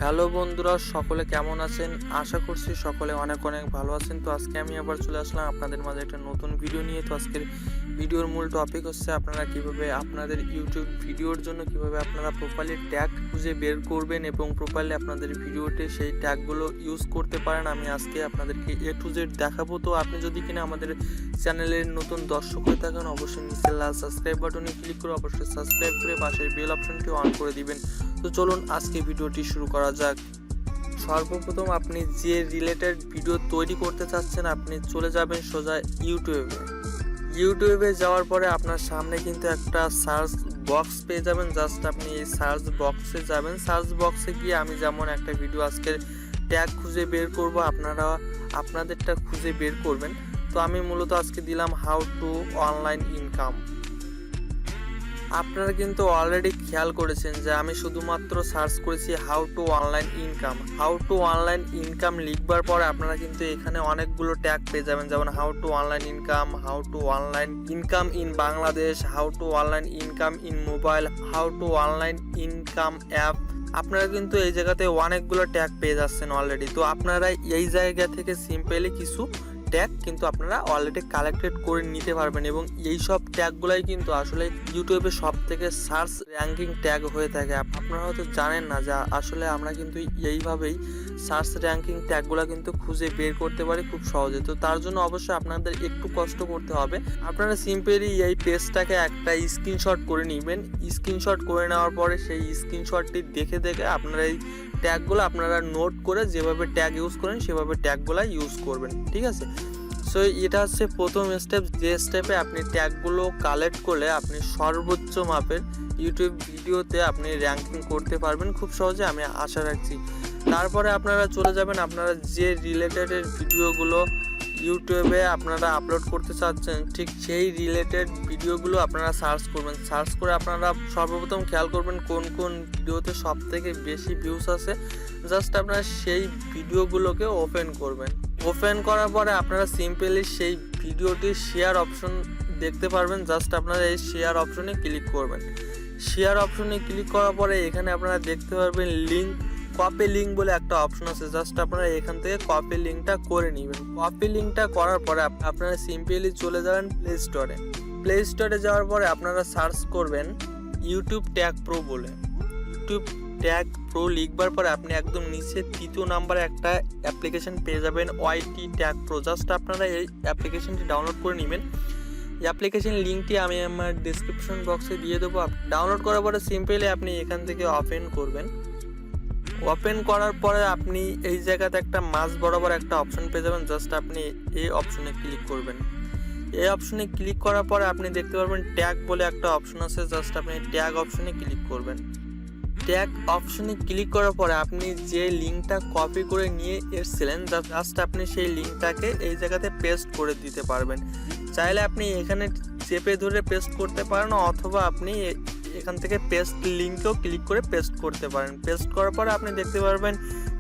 Hello বন্ধুরা, সকলে কেমন আছেন? আশা করছি সকলে অনেক অনেক ভালো আছেন। তো আজকে আমি আবার চলে আসলাম আপনাদের মাঝে একটা নতুন ভিডিও নিয়ে। তো আজকের ভিডিওর মূল টপিক হচ্ছে আপনারা কিভাবে আপনাদের ইউটিউব ভিডিওর জন্য কিভাবে আপনারা প্রোফাইলে ট্যাগ খুঁজে বের করবেন এবং প্রোফাইলে আপনাদের ভিডিওতে সেই ট্যাগগুলো ইউজ করতে পারেন। আমি আজকে আপনাদেরকে A to Z দেখাবো। তো আপনি যদি কিনা আমাদের চ্যানেলের নতুন দর্শক হয়ে থাকেন, অবশ্যই নিচে লাল সাবস্ক্রাইব বাটনে ক্লিক করে অবশ্যই সাবস্ক্রাইব করে পাশের বেল অপশনটি অন করে দিবেন। তো চলুন আজকে ভিডিওটি শুরু করা যাক। সর্বপ্রথম আপনি যে রিলেটেড ভিডিও তৈরি করতে চাচ্ছেন আপনি চলে যাবেন সোজা ইউটিউবে যাওয়ার পরে আপনার সামনে কিন্তু একটা সার্চ বক্স পেয়ে যাবেন। জাস্ট আপনি এই সার্চ বক্সে যাবেন। সার্চ বক্সে গিয়ে আমি যেমন একটা ভিডিও আজকের ট্যাগ খুঁজে বের করব, আপনারা আপনাদেরটা খুঁজে বের করবেন। তো আমি মূলত আজকে দিলাম হাউ টু অনলাইন ইনকাম। আপনারা কিন্তু অলরেডি খেয়াল করেছেন যে আমি শুধুমাত্র সার্চ করেছি হাউ টু অনলাইন ইনকাম লিখবার পরে আপনারা কিন্তু এখানে অনেকগুলো ট্যাগ পেয়ে যাবেন, যেমন how to online income in Bangladesh, how to online income in mobile, how to online income app. আপনারা কিন্তু এই জায়গাতে অনেকগুলো ট্যাগ পেয়ে যাচ্ছেন অলরেডি। তো আপনারা এই জায়গা থেকে সিম্পলি কিছু ট্যাগ কিন্তু আপনারা অলরেডি কালেক্টেড করে নিতে পারবেন এবং এই সব ট্যাগগুলাই কিন্তু আসলে ইউটিউবে সব থেকে সার্চ র্যাঙ্কিং ট্যাগ হয়ে থাকে। আপনারা হয়তো জানেন না যে আসলে আমরা কিন্তু এইভাবেই সার্চ র্যাঙ্কিং ট্যাগগুলো কিন্তু খুঁজে বের করতে পারি খুব সহজে। তো তার জন্য অবশ্যই আপনাদের একটু কষ্ট করতে হবে। আপনারা সিম্পলি এই পেজটাকে একটা স্ক্রিনশট করে নেবেন। স্ক্রিনশট করে নেওয়ার পরে সেই স্ক্রিনশটটি দেখে আপনারা এই ট্যাগগুলো আপনারা নোট করে যেভাবে ট্যাগ ইউজ করেন সেভাবে ট্যাগগুলো ইউজ করবেন, ঠিক আছে? সো এটা হচ্ছে প্রথম স্টেপ, যে স্টেপে আপনি ট্যাগগুলো কালেক্ট করলে আপনি সর্বোচ্চ মাপের ইউটিউব ভিডিওতে আপনি র্যাঙ্কিং করতে পারবেন খুব সহজে, আমি আশা রাখছি। তারপরে আপনারা চলে যাবেন আপনারা যে রিলেটেড ভিডিওগুলো ইউটিউবে আপনারা আপলোড করতে চাচ্ছেন ঠিক সেই রিলেটেড ভিডিওগুলো আপনারা সার্চ করবেন। সার্চ করে আপনারা সর্বপ্রথম খেয়াল করবেন কোন কোন ভিডিওতে সব থেকে বেশি ভিউজ আছে। জাস্ট আপনারা সেই ভিডিওগুলোকে ওপেন করবেন। ওপেন করার পরে আপনারা সিম্পলি সেই ভিডিওটির শেয়ার অপশন দেখতে পারবেন। জাস্ট আপনারা এই শেয়ার অপশনে ক্লিক করবেন। শেয়ার অপশনে ক্লিক করার পরে এখানে আপনারা দেখতে পারবেন কপি লিঙ্ক বলে একটা অপশন আছে। জাস্ট আপনারা এখান থেকে কপি লিঙ্কটা করে নেবেন। কপি লিঙ্কটা করার পরে আপনারা সিম্পলি চলে যাবেন প্লে স্টোরে যাওয়ার পরে আপনারা সার্চ করবেন ইউটিউব ট্যাগ প্রো বলে। ইউটিউব ট্যাগ প্রো লিখবার পরে আপনি একদম নিচে 3 নম্বরে একটা অ্যাপ্লিকেশন পেয়ে যাবেন, YT ট্যাগ প্রো। জাস্ট আপনারা এই অ্যাপ্লিকেশনটি ডাউনলোড করে নেবেন। এই অ্যাপ্লিকেশন লিঙ্কটি আমি আমার ডেসক্রিপশন বক্সে দিয়ে দেবো। ডাউনলোড করার পরে সিম্পলি আপনি এখান থেকে ওপেন করবেন। ওপেন করার পরে আপনি এই জায়গাতে একটা মাঝ বরাবর একটা অপশন পেয়ে যাবেন। জাস্ট আপনি এই অপশনে ক্লিক করবেন। এই অপশনে ক্লিক করার পরে আপনি দেখতে পারবেন ট্যাগ বলে একটা অপশন আছে। জাস্ট আপনি ট্যাগ অপশনে ক্লিক করবেন। ট্যাগ অপশনে ক্লিক করার পরে আপনি যে লিঙ্কটা কপি করে নিয়ে এসেছিলেন জাস্ট আপনি সেই লিঙ্কটাকে এই জায়গাতে পেস্ট করে দিতে পারবেন। চাইলে আপনি এখানে চেপে ধরে পেস্ট করতে পারেন অথবা আপনি এখান থেকে পেস্ট লিঙ্কেও ক্লিক করে পেস্ট করতে পারেন। পেস্ট করার পরে আপনি দেখতে পারবেন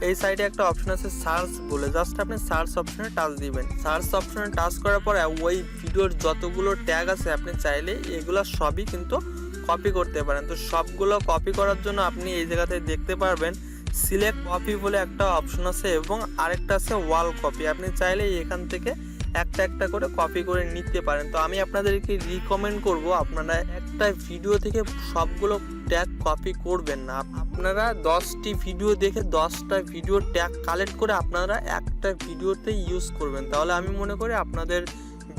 এই সাইডে একটা অপশন আছে সার্চ বলে। জাস্ট আপনি সার্চ অপশনে টাচ দিবেন। সার্চ অপশনে টাচ করার পরে ওই ভিডিওর যতগুলো ট্যাগ আছে আপনি চাইলে এগুলো সবই কিন্তু কপি করতে পারেন। তো সবগুলো কপি করার জন্য আপনি এই জায়গাতে দেখতে পারবেন সিলেক্ট কপি বলে একটা অপশন আছে এবং আরেকটা আছে ওয়াল কপি। আপনি চাইলে এখান থেকে একটা একটা করে কপি করে নিতে পারেন। তো আমি আপনাদেরকে রিকমেন্ড করব আপনারা একটা ভিডিও থেকে সবগুলো ট্যাগ কপি করবেন না। আপনারা 10টি ভিডিও দেখে 10টা ভিডিও ট্যাগ কালেক্ট করে আপনারা একটা ভিডিওতে ইউজ করবেন। তাহলে আমি মনে করি আপনাদের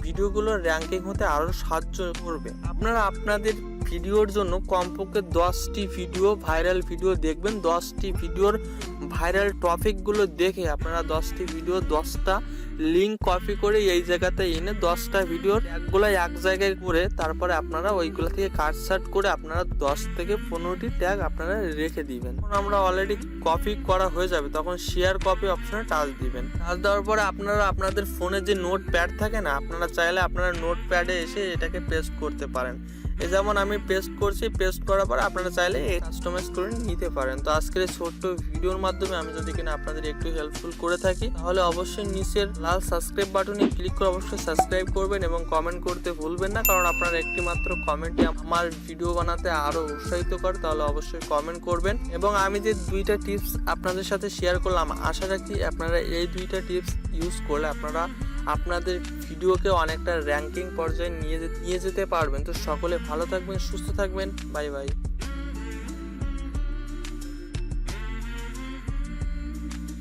ভিডিওগুলো র্যাঙ্কিং হতে আরও সাহায্য করবে। আপনারা আপনাদের ভিডিওর জন্য কমপক্ষে 10টি ভিডিও ভাইরাল ভিডিও দেখবেন। 10টি ভিডিওর ভাইরাল টপিকগুলো দেখে আপনারা 10টি ভিডিও 10টা লিঙ্ক কপি করে এই জায়গাতে এনে 10টা ভিডিওর ট্যাগগুলো এক জায়গায় করে তারপরে আপনারা ওইগুলো থেকে কাটছাট করে আপনারা 10 থেকে 15টি ট্যাগ আপনারা রেখে দিবেন। তখন আমরা অলরেডি কপি করা হয়ে যাবে তখন শেয়ার কপি অপশনে টাচ দিবেন। টাচ দেওয়ার পরে আপনারা আপনাদের ফোনে যে নোট প্যাড থাকে না, আপনারা চাইলে আপনারা নোট প্যাডে এসে এটাকে পেস্ট করতে পারেন। যেমন আমি পেস্ট করছি, পেস্ট করার পর আপনারা চাইলে কাস্টমাইজ করে নিতে পারেন। তো আজকের এই ছোট্ট ভিডিওর মাধ্যমে আমি যদি কিনা আপনাদের একটু হেল্পফুল করে থাকি, তাহলে অবশ্যই নিচের লাল সাবস্ক্রাইব বাটনে ক্লিক করে অবশ্যই সাবস্ক্রাইব করবেন এবং কমেন্ট করতে ভুলবেন না, কারণ আপনার একটি মাত্র কমেন্টই আমার ভিডিও বানাতে আরো উৎসাহিত করে। তাহলে অবশ্যই কমেন্ট করবেন। এবং আমি যে 2টা টিপস আপনাদের সাথে শেয়ার করলাম, আশা রাখি আপনারা এই 2টা টিপস ইউজ করলে আপনারা আপনাদের ভিডিওকে অনেকটা র্যাঙ্কিং পর্যায়ে নিয়ে যেতে পারবেন। তো সকলে ভালো থাকবেন, সুস্থ থাকবেন। Bye bye.